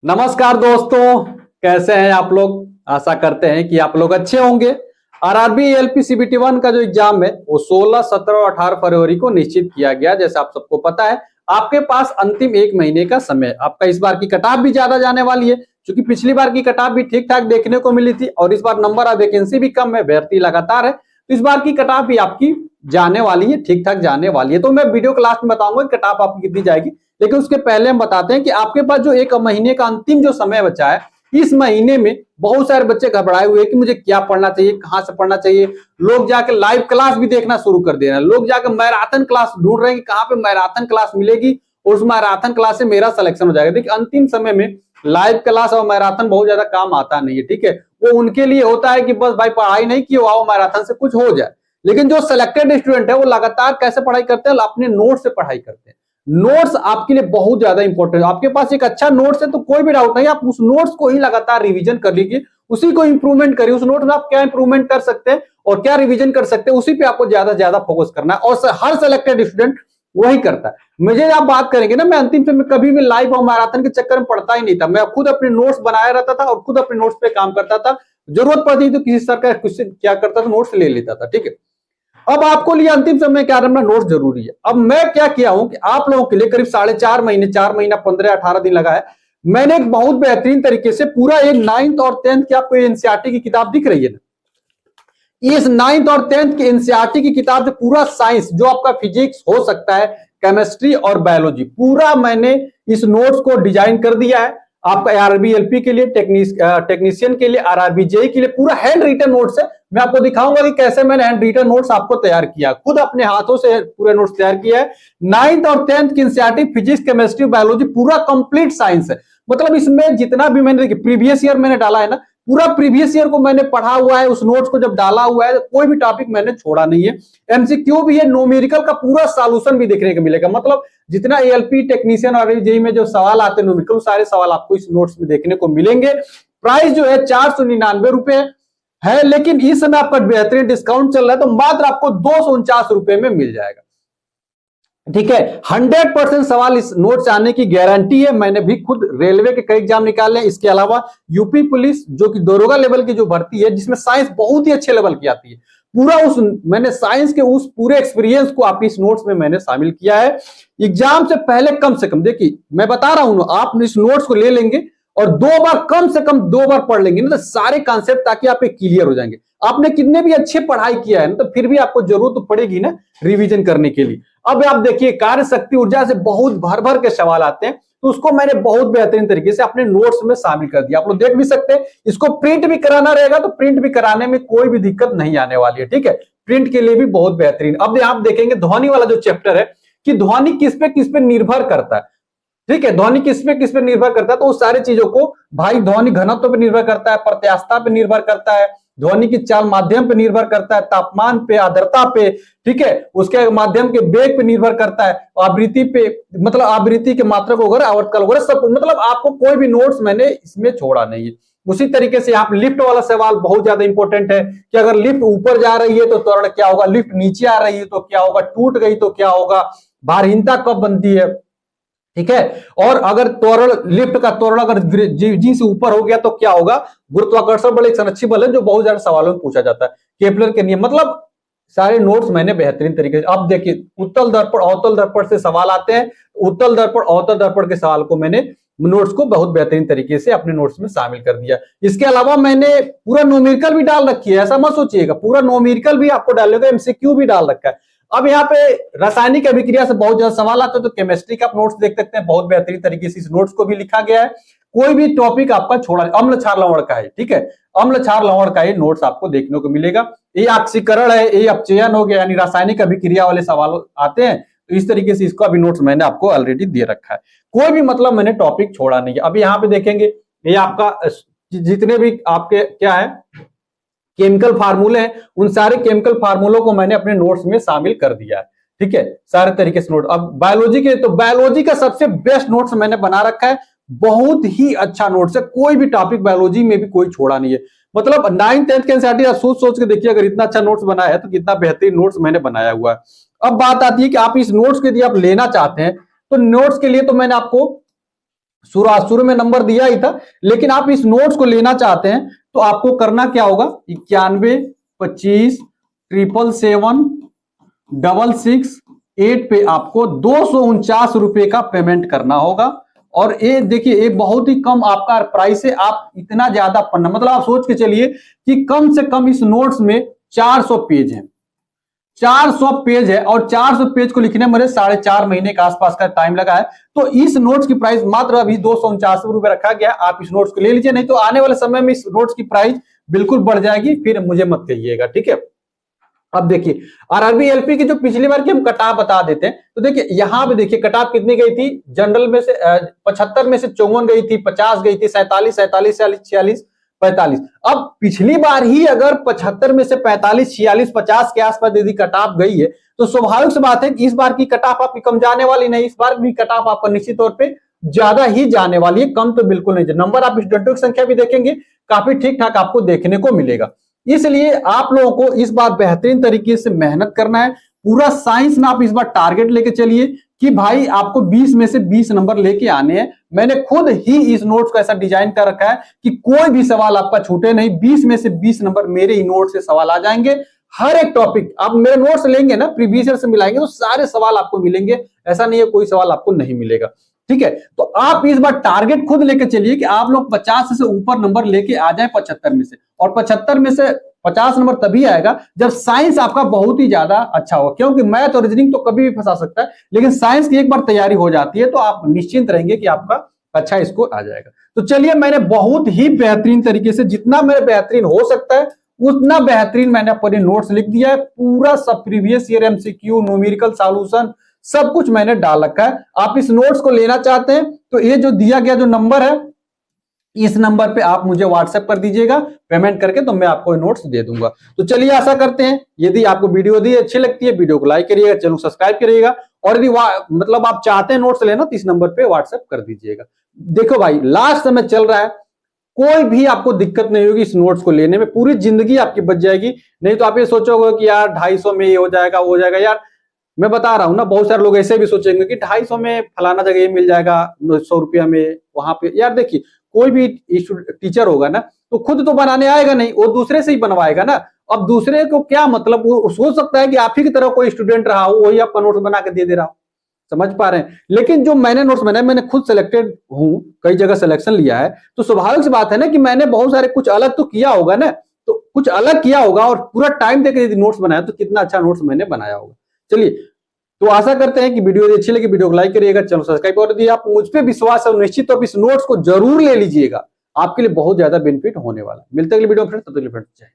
नमस्कार दोस्तों, कैसे हैं आप लोग। आशा करते हैं कि आप लोग अच्छे होंगे। आरआरबी एलपी सीबीटी 1 का जो एग्जाम है वो 16, 17 और 18 फरवरी को निश्चित किया गया। जैसे आप सबको पता है, आपके पास अंतिम एक महीने का समय। आपका इस बार की कटाफ भी ज्यादा जाने वाली है, क्योंकि पिछली बार की कटाफ भी ठीक ठाक देखने को मिली थी और इस बार नंबर ऑफ वैकेंसी भी कम है, भर्ती लगातार है। तो इस बार की कटाफ भी आपकी जाने वाली है, ठीक ठाक जाने वाली है। तो मैं वीडियो के लास्ट में बताऊंगा कि कटाफ आपकी कितनी जाएगी, लेकिन उसके पहले हम बताते हैं कि आपके पास जो एक महीने का अंतिम जो समय बचा है, इस महीने में बहुत सारे बच्चे घबराए हुए हैं कि मुझे क्या पढ़ना चाहिए, कहां से पढ़ना चाहिए। लोग जाके लाइव क्लास भी देखना शुरू कर दे रहे हैं, लोग जाके मैराथन क्लास ढूंढ रहे हैं कि कहां पे मैराथन क्लास मिलेगी और उस मैराथन क्लास से मेरा सिलेक्शन हो जाएगा। देखिए, अंतिम समय में लाइव क्लास और मैराथन बहुत ज्यादा काम आता नहीं है, ठीक है। वो उनके लिए होता है कि बस भाई पढ़ाई नहीं की, आओ मैराथन से कुछ हो जाए। लेकिन जो सिलेक्टेड स्टूडेंट है वो लगातार कैसे पढ़ाई करते हैं, अपने नोट से पढ़ाई करते हैं। नोट्स आपके लिए बहुत ज्यादा इंपॉर्टेंट है। आपके पास एक अच्छा नोट्स है तो कोई भी डाउट नहीं, आप उस नोट्स को ही लगातार रिवीजन कर लीजिए, उसी को इंप्रूवमेंट करिए। उस नोट में आप क्या इंप्रूवमेंट कर सकते हैं और क्या रिवीजन कर सकते हैं, उसी पे आपको ज्यादा से ज्यादा फोकस करना है। और हर सिलेक्टेड स्टूडेंट वही करता है। मुझे आप बात करेंगे ना, मैं अंतिम समय कभी भी लाइव और मैराथन के चक्कर में पढ़ता ही नहीं था। मैं खुद अपने नोट्स बनाया रहता था और खुद अपने नोट्स पे काम करता था। जरूरत पड़ती तो किसी सर का क्वेश्चन क्या करता था, नोट्स ले लेता था, ठीक है। अब आपको लिए अंतिम समय क्या करना, नोट्स जरूरी है। अब मैं क्या किया हूं कि आप लोगों के लिए करीब 4.5 महीने, 4 महीना 15-18 दिन लगा है। मैंने एक बहुत बेहतरीन तरीके से पूरा एक 9th और 10th की आपको एनसीईआरटी की किताब दिख रही है ना, इस 9th और 10th की एनसीईआरटी की किताब से पूरा साइंस, जो आपका फिजिक्स हो सकता है, केमिस्ट्री और बायोलॉजी, पूरा मैंने इस नोट्स को डिजाइन कर दिया है। आपका आरआरबी एलपी के लिए, टेक्नीशियन के लिए, आरआरबी जेई के लिए पूरा हैंड रिटन नोट्स है। मैं आपको दिखाऊंगा कि कैसे मैंने हैंड रिटन नोट्स आपको तैयार किया, खुद अपने हाथों से पूरे नोट्स तैयार किया है। 9th और 10th की एनसीईआरटी फिजिक्स, केमिस्ट्री, बायोलॉजी पूरा कंप्लीट साइंस है। मतलब इसमें जितना भी मैंने प्रीवियस ईयर मैंने डाला है ना, पूरा प्रीवियस ईयर को मैंने पढ़ा हुआ है। उस नोट्स को जब डाला हुआ है तो कोई भी टॉपिक मैंने छोड़ा नहीं है। एमसीक्यू भी है, न्यूमेरिकल का पूरा सॉल्यूशन भी देखने को मिलेगा। मतलब जितना एएलपी, टेक्नीशियन और जेई में जो सवाल आते हैं न्यूमेरिकल, सारे सवाल आपको इस नोट्स में देखने को मिलेंगे। प्राइस जो है 499 रुपए है, लेकिन इस समय आपका बेहतरीन डिस्काउंट चल रहा है तो मात्र आपको 249 रुपए में मिल जाएगा, ठीक है। 100% सवाल इस नोट से आने की गारंटी है। मैंने भी खुद रेलवे के कई एग्जाम निकाले हैं, इसके अलावा यूपी पुलिस जो कि दरोगा लेवल की जो भर्ती है, जिसमें साइंस बहुत ही अच्छे लेवल की आती है, पूरा उस मैंने साइंस के उस पूरे एक्सपीरियंस को आपकी इस नोट्स में मैंने शामिल किया है। एग्जाम से पहले कम से कम, देखिए मैं बता रहा हूं, आप इस नोट्स को ले लेंगे और 2 बार, कम से कम 2 बार पढ़ लेंगे ना, तो सारे कॉन्सेप्ट ताकि आपके क्लियर हो जाएंगे। आपने कितने भी अच्छे पढ़ाई किया है ना, तो फिर भी आपको जरूरत तो पड़ेगी ना रिवीजन करने के लिए। अब आप देखिए, कार्य शक्ति ऊर्जा से बहुत भर भर के सवाल आते हैं, तो उसको मैंने बहुत बेहतरीन तरीके से अपने नोट्स में शामिल कर दिया। आप लोग देख भी सकते हैं। इसको प्रिंट भी कराना रहेगा तो प्रिंट भी कराने में कोई भी दिक्कत नहीं आने वाली है, ठीक है। प्रिंट के लिए भी बहुत बेहतरीन। अब आप देखेंगे ध्वनि वाला जो चैप्टर है कि ध्वनि किस पे निर्भर करता है, ठीक है। ध्वनि किस पे निर्भर करता है, तो उस सारी चीजों को, भाई ध्वनि घनत्व पे निर्भर करता है, प्रत्यास्थता पे निर्भर करता है, ध्वनि की चाल माध्यम पे निर्भर करता है, तापमान पे, आर्द्रता पे, ठीक है, उसके माध्यम के वेग पे निर्भर करता है, आवृत्ति पे, मतलब आवृत्ति के मात्रक वगैरह, आवर्तकाल वगैरह सब। मतलब आपको कोई भी नोट्स मैंने इसमें छोड़ा नहीं है। उसी तरीके से आप लिफ्ट वाला सवाल बहुत ज्यादा इंपॉर्टेंट है कि अगर लिफ्ट ऊपर जा रही है तो त्वरण क्या होगा, लिफ्ट नीचे आ रही है तो क्या होगा, टूट गई तो क्या होगा, भारहीनता कब बनती है, ठीक है। और अगर त्वरण, लिफ्ट का त्वरण अगर जी से ऊपर हो गया तो क्या होगा, गुरुत्वाकर्षण बल एक संरक्षी बल है, जो बहुत ज्यादा सवालों में पूछा जाता है, केपलर के नियम। मतलब सारे नोट्स मैंने बेहतरीन तरीके से, अब देखिए उत्तल दर्पण, अवतल दर्पण से सवाल आते हैं। उत्तल दर्पण, अवतल दर्पण के सवाल को मैंने नोट्स को बहुत बेहतरीन तरीके से अपने नोट्स में शामिल कर दिया। इसके अलावा मैंने पूरा न्यूमेरिकल भी डाल रखी है, ऐसा मत सोचिएगा, पूरा न्यूमेरिकल भी आपको डालेगा, एमसीक्यू भी डाल रखा है। अब यहाँ पे रासायनिक अभिक्रिया से बहुत ज्यादा सवाल आते हैं, तो केमिस्ट्री का आप नोट्स देख सकते हैं, बहुत बेहतरीन तरीके से इस नोट्स को भी लिखा गया है। कोई भी टॉपिक आपका छोड़ा, अम्ल क्षार लवण का है, ठीक है, अम्ल क्षार लवण का ये नोट्स आपको देखने को मिलेगा। ये ऑक्सीकरण है, ये अपचयन हो गया, यानी रासायनिक अभिक्रिया वाले सवाल आते हैं, तो इस तरीके से इसका भी नोट्स मैंने आपको ऑलरेडी दे रखा है। कोई भी मतलब मैंने टॉपिक छोड़ा नहीं है। अब यहाँ पे देखेंगे, ये आपका जितने भी आपके क्या है केमिकल फार्मूले हैं, उन सारे केमिकल फार्मूलों को मैंने अपने नोट्स में शामिल कर दिया है, ठीक है, सारे तरीके से नोट। अब बायोलॉजी के, तो बायोलॉजी का सबसे बेस्ट नोट्स मैंने बना रखा है, बहुत ही अच्छा नोट्स है, कोई भी टॉपिक बायोलॉजी में भी कोई छोड़ा नहीं है। मतलब 9th 10th के एनसीईआरटी आप सोच सोच के देखिए, अगर इतना अच्छा नोट्स बनाया है तो कितना बेहतरीन नोट्स मैंने बनाया हुआ है। अब बात आती है कि आप इस नोट्स के यदि आप लेना चाहते हैं तो नोट्स के लिए तो मैंने आपको शुरू में नंबर दिया ही था, लेकिन आप इस नोट्स को लेना चाहते हैं तो आपको करना क्या होगा, 91 25 777 668 पे आपको 249 रुपए का पेमेंट करना होगा। और ये देखिए, ये बहुत ही कम आपका प्राइस है। आप इतना ज्यादा पढ़ना, मतलब आप सोच के चलिए कि कम से कम इस नोट्स में 400 पेज है, 400 पेज है, और 400 पेज को लिखने में मेरे 4.5 महीने के आसपास का टाइम लगा है। तो इस नोट्स की प्राइस मात्र अभी 249 रुपए रखा गया। आप इस नोट्स को ले लीजिए, नहीं तो आने वाले समय में इस नोट्स की प्राइस बिल्कुल बढ़ जाएगी, फिर मुझे मत कहिएगा, ठीक है। अब देखिए आरआरबी एलपी की जो पिछली बार की हम कटाप बता देते हैं, तो देखिए यहां पे देखिए कटाप कितनी गई थी, जनरल में से 75 में से 54 गई थी, 50 गई थी, 47 47 46 45। अब पिछली बार ही अगर 75 में से 45 46 50 के आसपास यदि कटाप गई है, तो स्वाभाविक सी बात है कि इस बार की कटाप आपकी कम जाने वाली नहीं, इस बार भी कटाप आपका निश्चित तौर पर ज्यादा ही जाने वाली है, कम तो बिल्कुल नहीं। नंबर आप स्टूडेंटों की संख्या भी देखेंगे, काफी ठीक ठाक आपको देखने को मिलेगा। इसलिए आप लोगों को इस बार बेहतरीन तरीके से मेहनत करना है। पूरा साइंस में आप इस बार टारगेट लेके चलिए कि भाई आपको 20 में से 20 नंबर लेके आने हैं। मैंने खुद ही इस नोट्स को ऐसा डिजाइन कर रखा है कि कोई भी सवाल आपका छूटे नहीं। 20 में से 20 नंबर मेरे ही नोट से सवाल आ जाएंगे। हर एक टॉपिक आप मेरे नोट्स लेंगे ना, प्रीवियस ईयर से मिलाएंगे तो सारे सवाल आपको मिलेंगे, ऐसा नहीं है कोई सवाल आपको नहीं मिलेगा, ठीक है। तो आप इस बार टारगेट खुद लेके चलिए कि आप लोग 50 से ऊपर नंबर लेके आ जाए 75 में से, और 75 में से 50 नंबर तभी आएगा जब साइंस आपका बहुत ही ज्यादा अच्छा हो, क्योंकि मैथ और रीजनिंग तो कभी भी फंसा सकता है, लेकिन साइंस की एक बार तैयारी हो जाती है तो आप निश्चिंत रहेंगे कि आपका अच्छा स्कोर आ जाएगा। तो चलिए, मैंने बहुत ही बेहतरीन तरीके से, जितना मेरे बेहतरीन हो सकता है उतना बेहतरीन मैंने अपने नोट्स लिख दिया है। पूरा सब previous year MCQ, numerical solution सब कुछ मैंने डाल रखा है। आप इस नोट्स को लेना चाहते हैं तो ये जो दिया गया जो नंबर है, इस नंबर पे आप मुझे व्हाट्सएप कर दीजिएगा पेमेंट करके, तो मैं आपको नोट्स दे दूंगा। तो चलिए, आशा करते हैं यदि आपको वीडियो दी अच्छी लगती है, वीडियो को लाइक करिएगा, चैनल सब्सक्राइब करिएगा, और यदि मतलब आप चाहते हैं नोट्स लेना तो इस नंबर पे व्हाट्सएप कर दीजिएगा। देखो भाई, लास्ट समय चल रहा है, कोई भी आपको दिक्कत नहीं होगी इस नोट्स को लेने में, पूरी जिंदगी आपकी बच जाएगी। नहीं तो आप ये सोचोगे कि यार 250 में ये हो जाएगा, वो हो जाएगा। यार मैं बता रहा हूं ना, बहुत सारे लोग ऐसे भी सोचेंगे कि 250 में फलाना जगह ये मिल जाएगा, 100 रुपया में वहां पे। यार देखिए, कोई भी टीचर होगा ना तो खुद तो बनाने आएगा नहीं, वो दूसरे से ही बनवाएगा ना। अब दूसरे को क्या मतलब, वो सोच सकता है कि आप ही की तरह कोई स्टूडेंट रहा हो, वही आपका नोट्स बना के दे दे रहा हो, समझ पा रहे हैं। लेकिन जो मैंने नोट्स बनाए, मैंने खुद सिलेक्टेड हूं, कई जगह सिलेक्शन लिया है, तो स्वाभाविक सी बात है ना कि मैंने बहुत सारे कुछ अलग तो किया होगा ना, तो कुछ अलग किया होगा और पूरा टाइम देकर यदि नोट्स बनाया तो कितना अच्छा नोट्स मैंने बनाया होगा। चलिए, तो आशा करते हैं कि वीडियो अच्छी लगी, वीडियो को लाइक करिएगा, चैनल सब्सक्राइब कर दिए। आप मुझ पे विश्वास है, निश्चित तौर पर इस नोट्स को जरूर ले लीजिएगा, आपके लिए बहुत ज्यादा बेनिफिट होने वाला है। मिलते हैं अगले वीडियो में, फ्रेंड्स, तब तक के लिए फ्रेंड्स जय हिंद।